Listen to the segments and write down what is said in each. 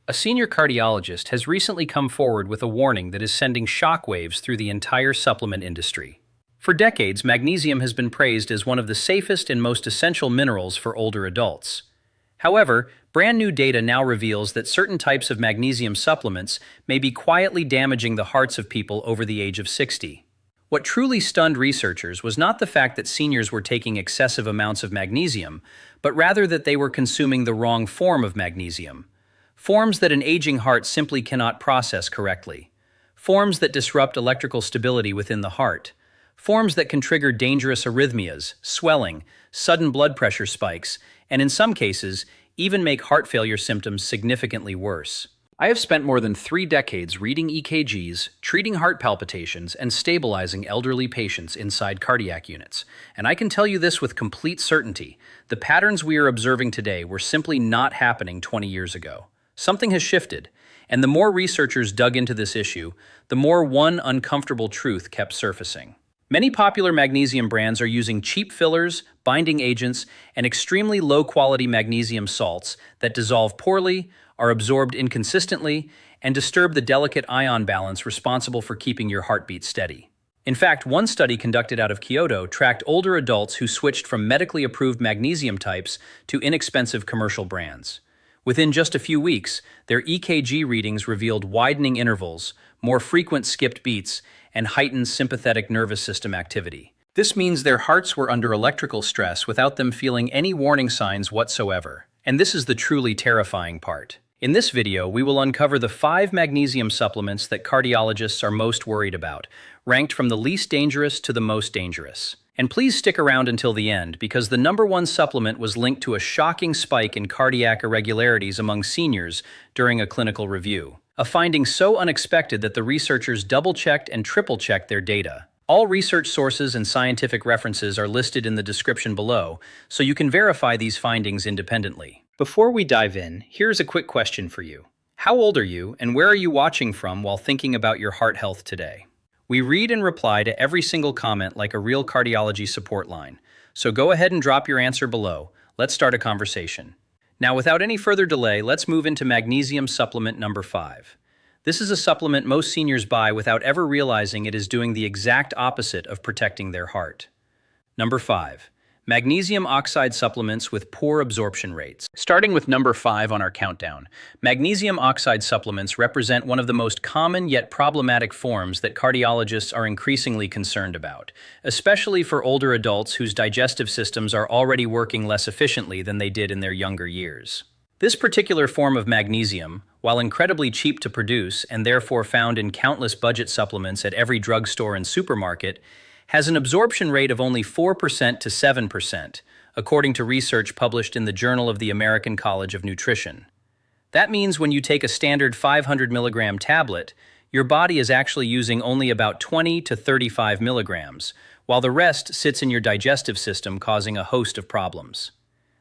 A senior cardiologist has recently come forward with a warning that is sending shockwaves through the entire supplement industry. For decades, magnesium has been praised as one of the safest and most essential minerals for older adults. However, brand new data now reveals that certain types of magnesium supplements may be quietly damaging the hearts of people over the age of 60. What truly stunned researchers was not the fact that seniors were taking excessive amounts of magnesium, but rather that they were consuming the wrong form of magnesium. Forms that an aging heart simply cannot process correctly. Forms that disrupt electrical stability within the heart. Forms that can trigger dangerous arrhythmias, swelling, sudden blood pressure spikes, and in some cases, even make heart failure symptoms significantly worse. I have spent more than 3 decades reading EKGs, treating heart palpitations, and stabilizing elderly patients inside cardiac units. And I can tell you this with complete certainty: the patterns we are observing today were simply not happening 20 years ago. Something has shifted, and the more researchers dug into this issue, the more one uncomfortable truth kept surfacing. Many popular magnesium brands are using cheap fillers, binding agents, and extremely low-quality magnesium salts that dissolve poorly, are absorbed inconsistently, and disturb the delicate ion balance responsible for keeping your heartbeat steady. In fact, one study conducted out of Kyoto tracked older adults who switched from medically approved magnesium types to inexpensive commercial brands. Within just a few weeks, their EKG readings revealed widening intervals, more frequent skipped beats, and heightened sympathetic nervous system activity. This means their hearts were under electrical stress without them feeling any warning signs whatsoever. And this is the truly terrifying part. In this video, we will uncover the 5 magnesium supplements that cardiologists are most worried about, ranked from the least dangerous to the most dangerous. And please stick around until the end, because the #1 supplement was linked to a shocking spike in cardiac irregularities among seniors during a clinical review. A finding so unexpected that the researchers double-checked and triple-checked their data. All research sources and scientific references are listed in the description below, so you can verify these findings independently. Before we dive in, here's a quick question for you. How old are you, and where are you watching from while thinking about your heart health today? We read and reply to every single comment like a real cardiology support line. So go ahead and drop your answer below. Let's start a conversation. Now, without any further delay, let's move into magnesium supplement number 5. This is a supplement most seniors buy without ever realizing it is doing the exact opposite of protecting their heart. Number 5. Magnesium oxide supplements with poor absorption rates. Starting with number 5 on our countdown, magnesium oxide supplements represent one of the most common yet problematic forms that cardiologists are increasingly concerned about, especially for older adults whose digestive systems are already working less efficiently than they did in their younger years. This particular form of magnesium, while incredibly cheap to produce and therefore found in countless budget supplements at every drugstore and supermarket, has an absorption rate of only 4% to 7%, according to research published in the Journal of the American College of Nutrition. That means when you take a standard 500 milligram tablet, your body is actually using only about 20 to 35 milligrams, while the rest sits in your digestive system, causing a host of problems.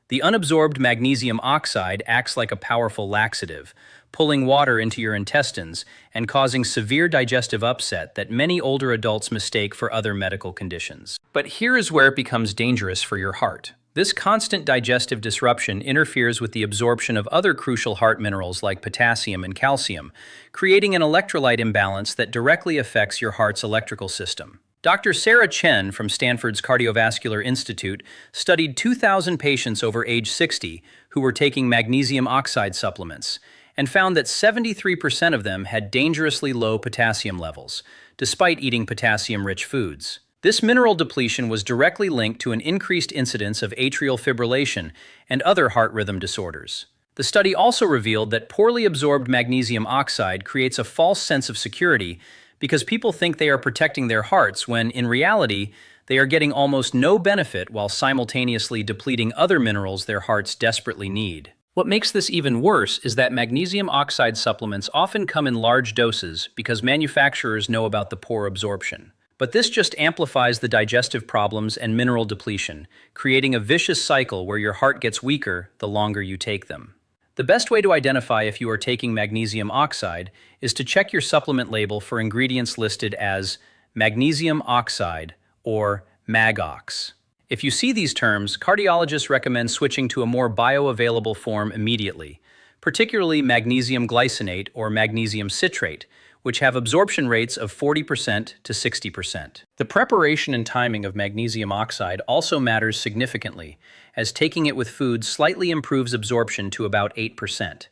The unabsorbed magnesium oxide acts like a powerful laxative, pulling water into your intestines and causing severe digestive upset that many older adults mistake for other medical conditions. But here is where it becomes dangerous for your heart. This constant digestive disruption interferes with the absorption of other crucial heart minerals like potassium and calcium, creating an electrolyte imbalance that directly affects your heart's electrical system. Dr. Sarah Chen from Stanford's Cardiovascular Institute studied 2,000 patients over age 60 who were taking magnesium oxide supplements, and found that 73% of them had dangerously low potassium levels, despite eating potassium-rich foods. This mineral depletion was directly linked to an increased incidence of atrial fibrillation and other heart rhythm disorders. The study also revealed that poorly absorbed magnesium oxide creates a false sense of security because people think they are protecting their hearts when, in reality, they are getting almost no benefit while simultaneously depleting other minerals their hearts desperately need. What makes this even worse is that magnesium oxide supplements often come in large doses because manufacturers know about the poor absorption. But this just amplifies the digestive problems and mineral depletion, creating a vicious cycle where your heart gets weaker the longer you take them. The best way to identify if you are taking magnesium oxide is to check your supplement label for ingredients listed as magnesium oxide or MAGOX. If you see these terms, cardiologists recommend switching to a more bioavailable form immediately, particularly magnesium glycinate or magnesium citrate, which have absorption rates of 40% to 60%. The preparation and timing of magnesium oxide also matters significantly, as taking it with food slightly improves absorption to about 8%.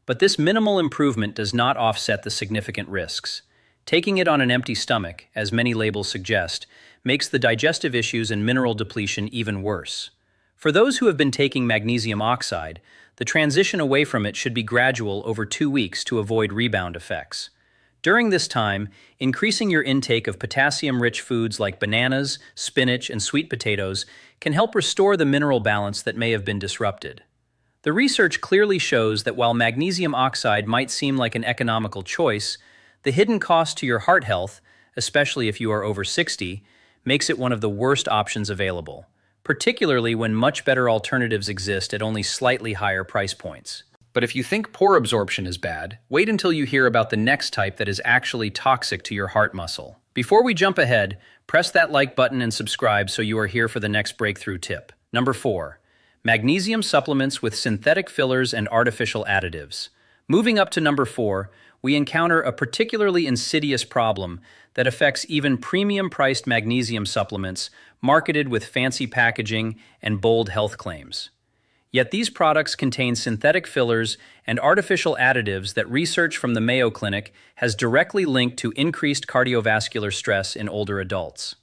But this minimal improvement does not offset the significant risks. Taking it on an empty stomach, as many labels suggest, makes the digestive issues and mineral depletion even worse. For those who have been taking magnesium oxide, the transition away from it should be gradual over 2 weeks to avoid rebound effects. During this time, increasing your intake of potassium-rich foods like bananas, spinach, and sweet potatoes can help restore the mineral balance that may have been disrupted. The research clearly shows that while magnesium oxide might seem like an economical choice, the hidden cost to your heart health, especially if you are over 60, makes it one of the worst options available, particularly when much better alternatives exist at only slightly higher price points. But if you think poor absorption is bad, wait until you hear about the next type that is actually toxic to your heart muscle. Before we jump ahead, press that like button and subscribe so you are here for the next breakthrough tip. Number 4. Magnesium supplements with synthetic fillers and artificial additives. Moving up to number 4, we encounter a particularly insidious problem that affects even premium-priced magnesium supplements marketed with fancy packaging and bold health claims. Yet these products contain synthetic fillers and artificial additives that research from the Mayo Clinic has directly linked to increased cardiovascular stress in older adults.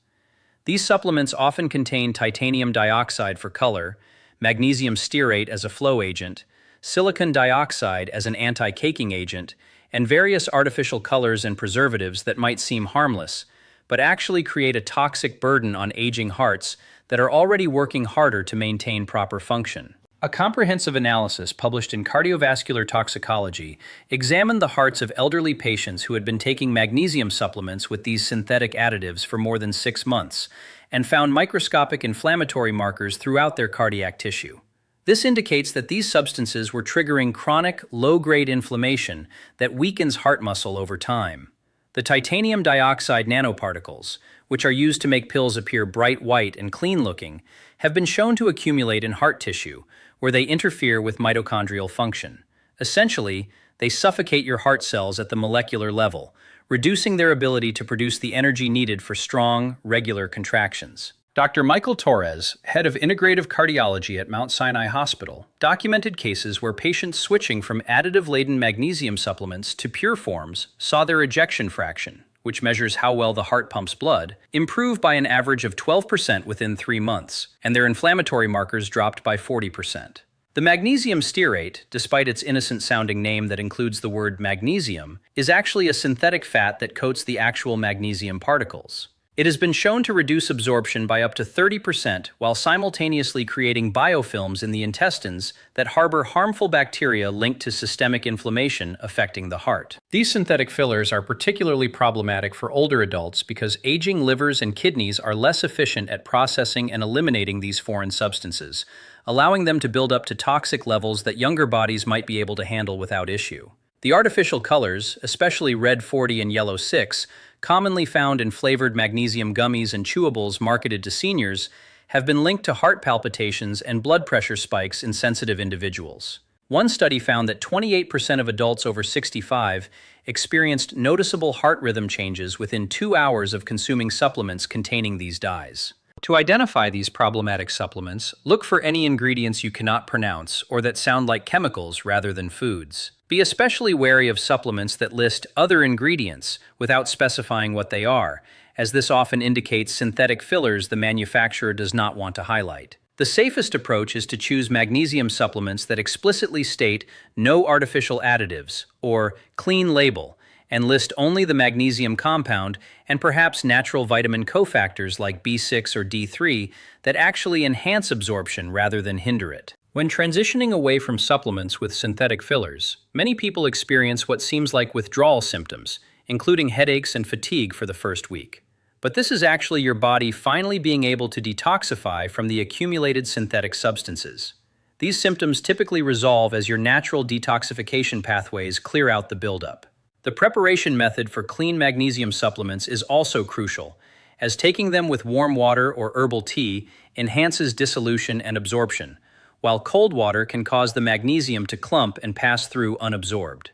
These supplements often contain titanium dioxide for color, magnesium stearate as a flow agent, silicon dioxide as an anti-caking agent, and various artificial colors and preservatives that might seem harmless, but actually create a toxic burden on aging hearts that are already working harder to maintain proper function. A comprehensive analysis published in Cardiovascular Toxicology examined the hearts of elderly patients who had been taking magnesium supplements with these synthetic additives for more than 6 months and found microscopic inflammatory markers throughout their cardiac tissue. This indicates that these substances were triggering chronic, low-grade inflammation that weakens heart muscle over time. The titanium dioxide nanoparticles, which are used to make pills appear bright white and clean-looking, have been shown to accumulate in heart tissue, where they interfere with mitochondrial function. Essentially, they suffocate your heart cells at the molecular level, reducing their ability to produce the energy needed for strong, regular contractions. Dr. Michael Torres, head of integrative cardiology at Mount Sinai Hospital, documented cases where patients switching from additive-laden magnesium supplements to pure forms saw their ejection fraction, which measures how well the heart pumps blood, improve by an average of 12% within 3 months, and their inflammatory markers dropped by 40%. The magnesium stearate, despite its innocent-sounding name that includes the word magnesium, is actually a synthetic fat that coats the actual magnesium particles. It has been shown to reduce absorption by up to 30% while simultaneously creating biofilms in the intestines that harbor harmful bacteria linked to systemic inflammation affecting the heart. These synthetic fillers are particularly problematic for older adults because aging livers and kidneys are less efficient at processing and eliminating these foreign substances, allowing them to build up to toxic levels that younger bodies might be able to handle without issue. The artificial colors, especially red 40 and yellow 6, commonly found in flavored magnesium gummies and chewables marketed to seniors, have been linked to heart palpitations and blood pressure spikes in sensitive individuals. One study found that 28% of adults over 65 experienced noticeable heart rhythm changes within 2 hours of consuming supplements containing these dyes. To identify these problematic supplements, look for any ingredients you cannot pronounce or that sound like chemicals rather than foods. Be especially wary of supplements that list other ingredients without specifying what they are, as this often indicates synthetic fillers the manufacturer does not want to highlight. The safest approach is to choose magnesium supplements that explicitly state no artificial additives or clean label and list only the magnesium compound and perhaps natural vitamin cofactors like B6 or D3 that actually enhance absorption rather than hinder it. When transitioning away from supplements with synthetic fillers, many people experience what seems like withdrawal symptoms, including headaches and fatigue for the first week. But this is actually your body finally being able to detoxify from the accumulated synthetic substances. These symptoms typically resolve as your natural detoxification pathways clear out the buildup. The preparation method for clean magnesium supplements is also crucial, as taking them with warm water or herbal tea enhances dissolution and absorption, while cold water can cause the magnesium to clump and pass through unabsorbed.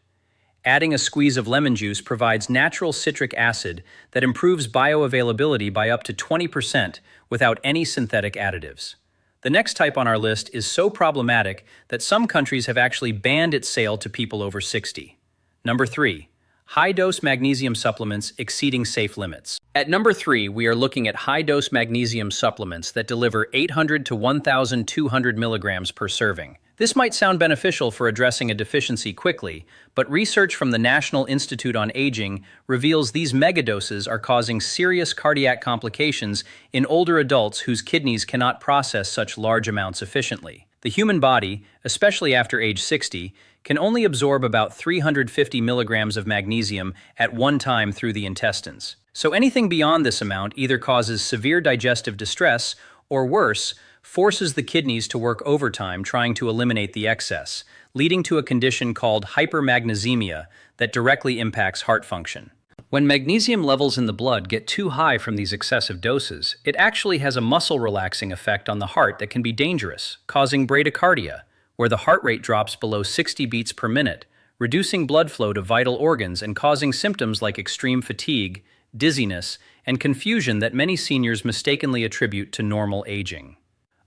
Adding a squeeze of lemon juice provides natural citric acid that improves bioavailability by up to 20% without any synthetic additives. The next type on our list is so problematic that some countries have actually banned its sale to people over 60. Number 3. High-dose magnesium supplements exceeding safe limits. At number 3, we are looking at high-dose magnesium supplements that deliver 800 to 1,200 milligrams per serving. This might sound beneficial for addressing a deficiency quickly, but research from the National Institute on Aging reveals these megadoses are causing serious cardiac complications in older adults whose kidneys cannot process such large amounts efficiently. The human body, especially after age 60, can only absorb about 350 milligrams of magnesium at one time through the intestines. So anything beyond this amount either causes severe digestive distress or worse, forces the kidneys to work overtime trying to eliminate the excess, leading to a condition called hypermagnesemia that directly impacts heart function. When magnesium levels in the blood get too high from these excessive doses, it actually has a muscle-relaxing effect on the heart that can be dangerous, causing bradycardia, where the heart rate drops below 60 beats per minute, reducing blood flow to vital organs and causing symptoms like extreme fatigue, dizziness, and confusion that many seniors mistakenly attribute to normal aging.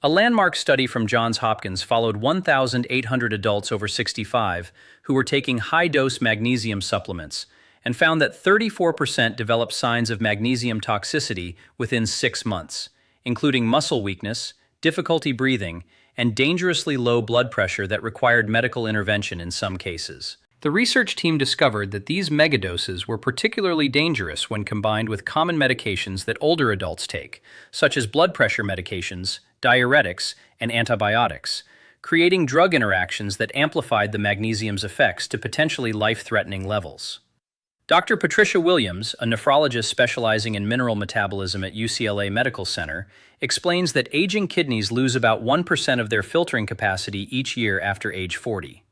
A landmark study from Johns Hopkins followed 1,800 adults over 65 who were taking high-dose magnesium supplements and found that 34% developed signs of magnesium toxicity within 6 months, including muscle weakness, difficulty breathing, and dangerously low blood pressure that required medical intervention in some cases. The research team discovered that these megadoses were particularly dangerous when combined with common medications that older adults take, such as blood pressure medications, diuretics, and antibiotics, creating drug interactions that amplified the magnesium's effects to potentially life-threatening levels. Dr. Patricia Williams, a nephrologist specializing in mineral metabolism at UCLA Medical Center, explains that aging kidneys lose about 1% of their filtering capacity each year after age 40.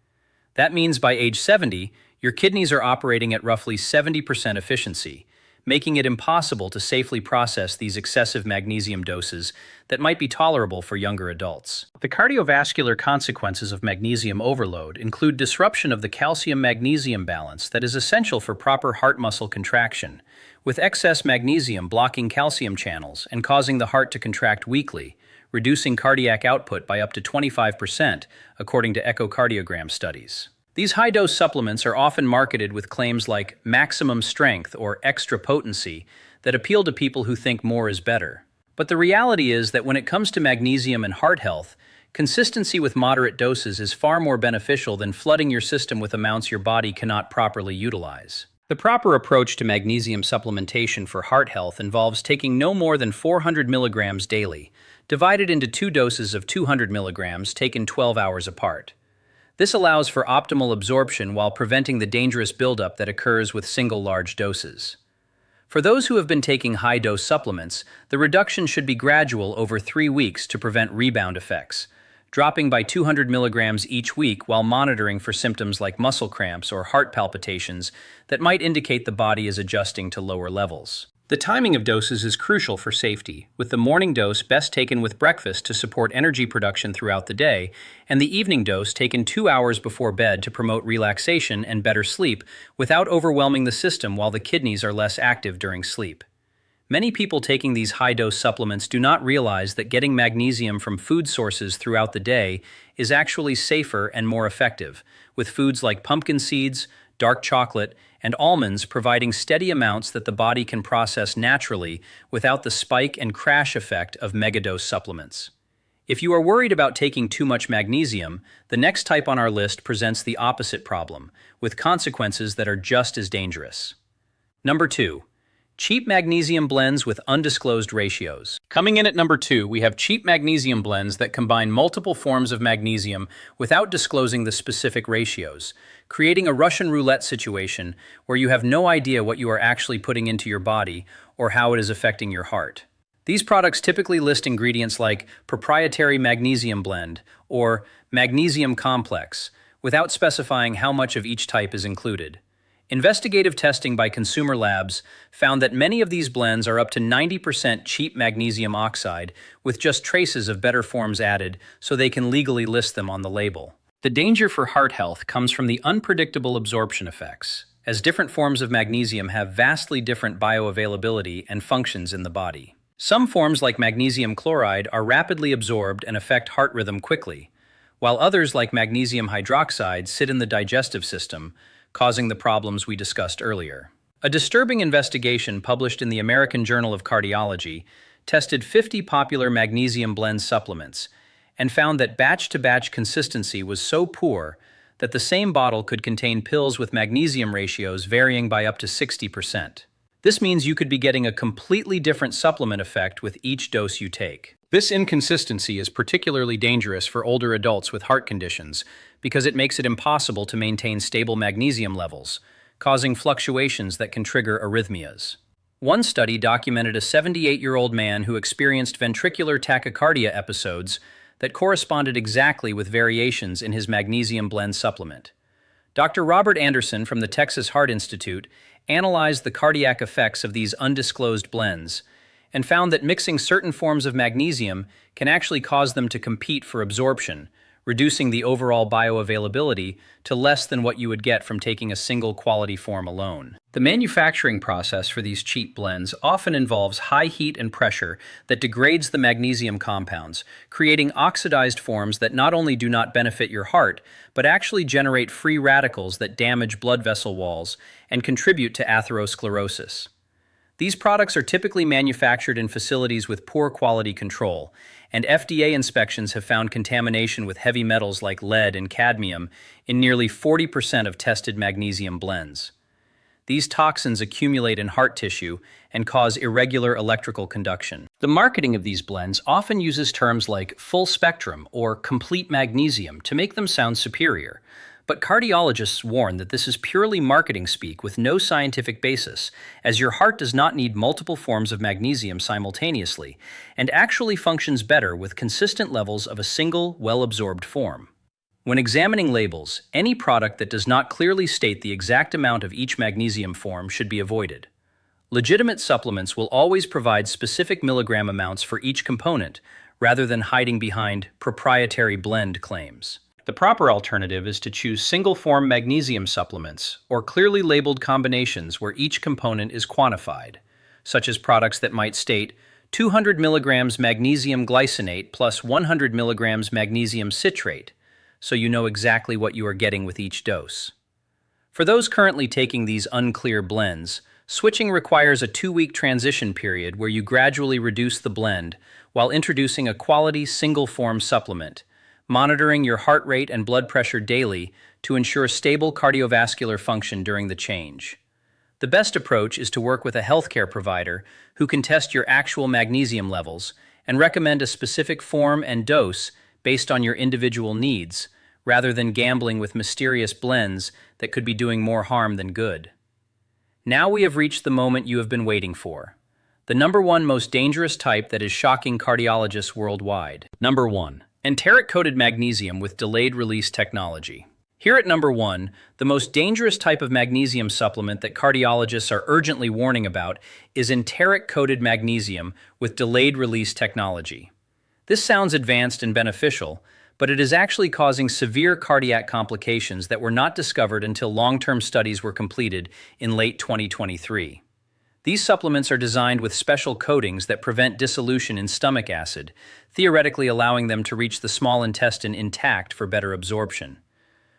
That means by age 70, your kidneys are operating at roughly 70% efficiency, making it impossible to safely process these excessive magnesium doses that might be tolerable for younger adults. The cardiovascular consequences of magnesium overload include disruption of the calcium-magnesium balance that is essential for proper heart muscle contraction, with excess magnesium blocking calcium channels and causing the heart to contract weakly, reducing cardiac output by up to 25%, according to echocardiogram studies. These high-dose supplements are often marketed with claims like maximum strength or extra potency that appeal to people who think more is better. But the reality is that when it comes to magnesium and heart health, consistency with moderate doses is far more beneficial than flooding your system with amounts your body cannot properly utilize. The proper approach to magnesium supplementation for heart health involves taking no more than 400 milligrams daily, divided into 2 doses of 200 milligrams taken 12 hours apart. This allows for optimal absorption while preventing the dangerous buildup that occurs with single large doses. For those who have been taking high-dose supplements, the reduction should be gradual over 3 weeks to prevent rebound effects, dropping by 200 milligrams each week while monitoring for symptoms like muscle cramps or heart palpitations that might indicate the body is adjusting to lower levels. The timing of doses is crucial for safety, with the morning dose best taken with breakfast to support energy production throughout the day, and the evening dose taken 2 hours before bed to promote relaxation and better sleep without overwhelming the system while the kidneys are less active during sleep. Many people taking these high-dose supplements do not realize that getting magnesium from food sources throughout the day is actually safer and more effective, with foods like pumpkin seeds, dark chocolate, and almonds providing steady amounts that the body can process naturally without the spike and crash effect of megadose supplements. If you are worried about taking too much magnesium, the next type on our list presents the opposite problem, with consequences that are just as dangerous. Number 2. Cheap magnesium blends with undisclosed ratios. Coming in at number 2, we have cheap magnesium blends that combine multiple forms of magnesium without disclosing the specific ratios, creating a Russian roulette situation where you have no idea what you are actually putting into your body or how it is affecting your heart. These products typically list ingredients like proprietary magnesium blend or magnesium complex without specifying how much of each type is included. Investigative testing by consumer labs found that many of these blends are up to 90% cheap magnesium oxide, with just traces of better forms added so they can legally list them on the label. The danger for heart health comes from the unpredictable absorption effects, as different forms of magnesium have vastly different bioavailability and functions in the body. Some forms like magnesium chloride are rapidly absorbed and affect heart rhythm quickly, while others like magnesium hydroxide sit in the digestive system, causing the problems we discussed earlier. A disturbing investigation published in the American Journal of Cardiology tested 50 popular magnesium blend supplements and found that batch-to-batch consistency was so poor that the same bottle could contain pills with magnesium ratios varying by up to 60%. This means you could be getting a completely different supplement effect with each dose you take. This inconsistency is particularly dangerous for older adults with heart conditions because it makes it impossible to maintain stable magnesium levels, causing fluctuations that can trigger arrhythmias. One study documented a 78-year-old man who experienced ventricular tachycardia episodes that corresponded exactly with variations in his magnesium blend supplement. Dr. Robert Anderson from the Texas Heart Institute analyzed the cardiac effects of these undisclosed blends and found that mixing certain forms of magnesium can actually cause them to compete for absorption, reducing the overall bioavailability to less than what you would get from taking a single quality form alone. The manufacturing process for these cheap blends often involves high heat and pressure that degrades the magnesium compounds, creating oxidized forms that not only do not benefit your heart, but actually generate free radicals that damage blood vessel walls and contribute to atherosclerosis. These products are typically manufactured in facilities with poor quality control, and FDA inspections have found contamination with heavy metals like lead and cadmium in nearly 40% of tested magnesium blends. These toxins accumulate in heart tissue and cause irregular electrical conduction. The marketing of these blends often uses terms like full spectrum or complete magnesium to make them sound superior. But cardiologists warn that this is purely marketing speak with no scientific basis, as your heart does not need multiple forms of magnesium simultaneously, and actually functions better with consistent levels of a single, well-absorbed form. When examining labels, any product that does not clearly state the exact amount of each magnesium form should be avoided. Legitimate supplements will always provide specific milligram amounts for each component, rather than hiding behind proprietary blend claims. The proper alternative is to choose single-form magnesium supplements or clearly labeled combinations where each component is quantified, such as products that might state 200 milligrams magnesium glycinate plus 100 milligrams magnesium citrate, so you know exactly what you are getting with each dose. For those currently taking these unclear blends, switching requires a 2-week transition period where you gradually reduce the blend while introducing a quality single-form supplement, monitoring your heart rate and blood pressure daily to ensure stable cardiovascular function during the change. The best approach is to work with a healthcare provider who can test your actual magnesium levels and recommend a specific form and dose based on your individual needs, rather than gambling with mysterious blends that could be doing more harm than good. Now we have reached the moment you have been waiting for. The #1 most dangerous type that is shocking cardiologists worldwide. Number 1. Enteric-coated magnesium with delayed release technology. Here at #1, the most dangerous type of magnesium supplement that cardiologists are urgently warning about is enteric-coated magnesium with delayed release technology. This sounds advanced and beneficial, but it is actually causing severe cardiac complications that were not discovered until long-term studies were completed in late 2023. These supplements are designed with special coatings that prevent dissolution in stomach acid, theoretically allowing them to reach the small intestine intact for better absorption.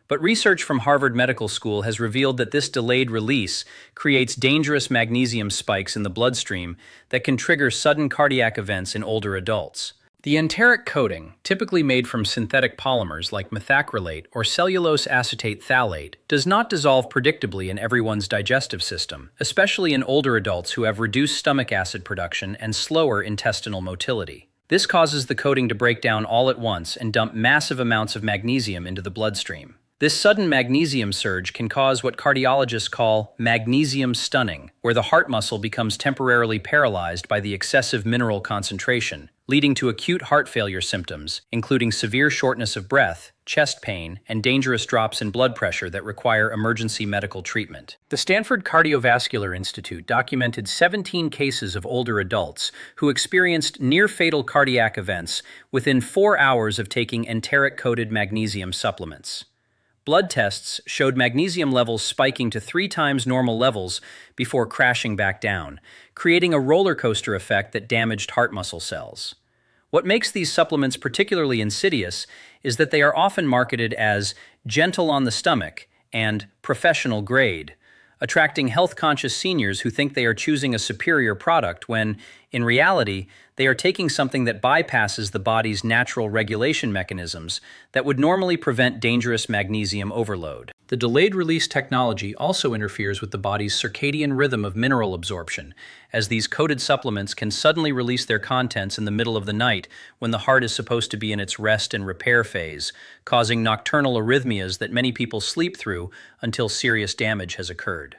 But research from Harvard Medical School has revealed that this delayed release creates dangerous magnesium spikes in the bloodstream that can trigger sudden cardiac events in older adults. The enteric coating, typically made from synthetic polymers like methacrylate or cellulose acetate phthalate, does not dissolve predictably in everyone's digestive system, especially in older adults who have reduced stomach acid production and slower intestinal motility. This causes the coating to break down all at once and dump massive amounts of magnesium into the bloodstream. This sudden magnesium surge can cause what cardiologists call magnesium stunning, where the heart muscle becomes temporarily paralyzed by the excessive mineral concentration, leading to acute heart failure symptoms, including severe shortness of breath, chest pain, and dangerous drops in blood pressure that require emergency medical treatment. The Stanford Cardiovascular Institute documented 17 cases of older adults who experienced near-fatal cardiac events within 4 hours of taking enteric-coated magnesium supplements. Blood tests showed magnesium levels spiking to 3 times normal levels before crashing back down, creating a roller coaster effect that damaged heart muscle cells. What makes these supplements particularly insidious is that they are often marketed as gentle on the stomach and professional grade, attracting health-conscious seniors who think they are choosing a superior product when, in reality, they are taking something that bypasses the body's natural regulation mechanisms that would normally prevent dangerous magnesium overload. The delayed-release technology also interferes with the body's circadian rhythm of mineral absorption, as these coated supplements can suddenly release their contents in the middle of the night when the heart is supposed to be in its rest and repair phase, causing nocturnal arrhythmias that many people sleep through until serious damage has occurred.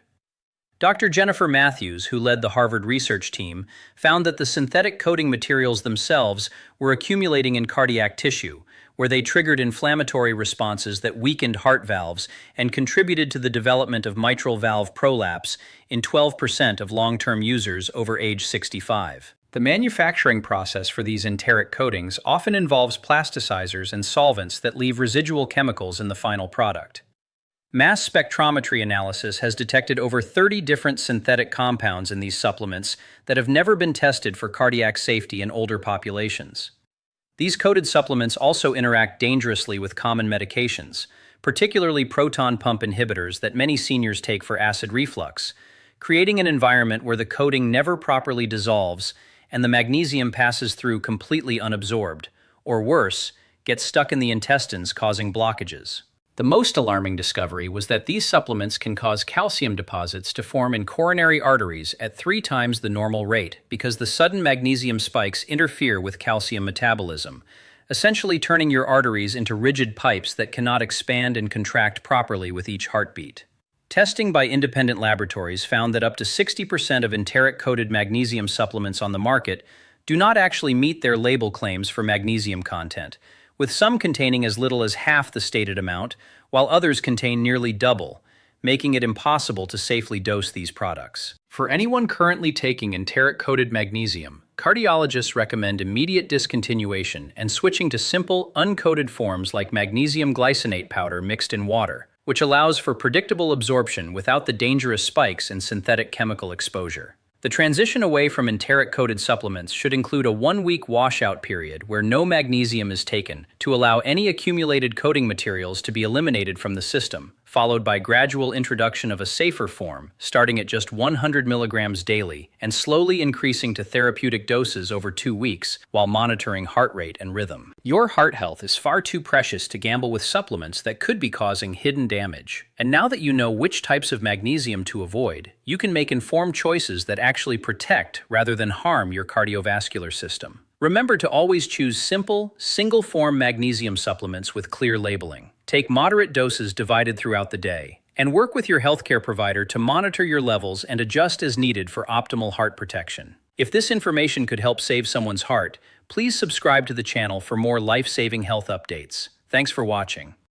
Dr. Jennifer Matthews, who led the Harvard research team, found that the synthetic coating materials themselves were accumulating in cardiac tissue, where they triggered inflammatory responses that weakened heart valves and contributed to the development of mitral valve prolapse in 12% of long-term users over age 65. The manufacturing process for these enteric coatings often involves plasticizers and solvents that leave residual chemicals in the final product. Mass spectrometry analysis has detected over 30 different synthetic compounds in these supplements that have never been tested for cardiac safety in older populations. These coated supplements also interact dangerously with common medications, particularly proton pump inhibitors that many seniors take for acid reflux, creating an environment where the coating never properly dissolves and the magnesium passes through completely unabsorbed, or worse, gets stuck in the intestines causing blockages. The most alarming discovery was that these supplements can cause calcium deposits to form in coronary arteries at 3 times the normal rate because the sudden magnesium spikes interfere with calcium metabolism, essentially turning your arteries into rigid pipes that cannot expand and contract properly with each heartbeat. Testing by independent laboratories found that up to 60% of enteric-coated magnesium supplements on the market do not actually meet their label claims for magnesium content, with some containing as little as half the stated amount, while others contain nearly double, making it impossible to safely dose these products. For anyone currently taking enteric-coated magnesium, cardiologists recommend immediate discontinuation and switching to simple, uncoated forms like magnesium glycinate powder mixed in water, which allows for predictable absorption without the dangerous spikes and synthetic chemical exposure. The transition away from enteric-coated supplements should include a 1-week washout period where no magnesium is taken to allow any accumulated coating materials to be eliminated from the system, followed by gradual introduction of a safer form, starting at just 100 milligrams daily and slowly increasing to therapeutic doses over 2 weeks while monitoring heart rate and rhythm. Your heart health is far too precious to gamble with supplements that could be causing hidden damage. And now that you know which types of magnesium to avoid, you can make informed choices that actually protect rather than harm your cardiovascular system. Remember to always choose simple, single-form magnesium supplements with clear labeling. Take moderate doses divided throughout the day, and work with your healthcare provider to monitor your levels and adjust as needed for optimal heart protection. If this information could help save someone's heart, please subscribe to the channel for more life-saving health updates. Thanks for watching.